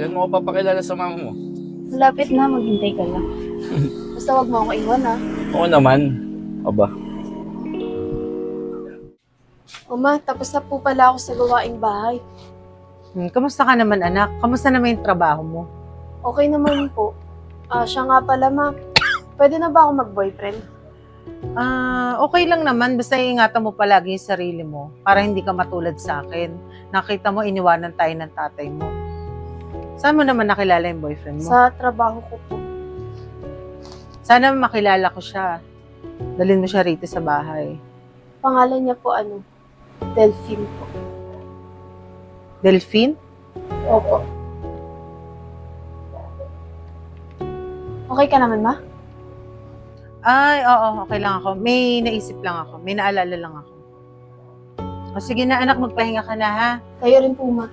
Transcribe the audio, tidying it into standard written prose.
Kailan mo ko papakilala sa mama mo? Malapit na, maghintay ka lang. Basta wag mo ako iwan, ha? Oo naman. Aba. Uma, tapos na po pala ako sa gawaing bahay. Kamusta ka naman, anak? Kamusta naman yung trabaho mo? Okay naman po. Siya nga pala, ma. Pwede na ba ako mag-boyfriend? Okay lang naman. Basta ingatan mo palagi yung sarili mo para hindi ka matulad sa akin. Nakita mo, iniwanan tayo ng tatay mo. Saan mo naman nakilala yung boyfriend mo? Sa trabaho ko po. Sana makilala ko siya. Dalhin mo siya rito sa bahay. Pangalan niya po, Delphine po. Delphine? Opo. Okay ka naman, ma? Ay, oo, okay lang ako. May naisip lang ako. May naalala lang ako. O sige na, anak, magpahinga ka na, ha? Kayo rin po, ma.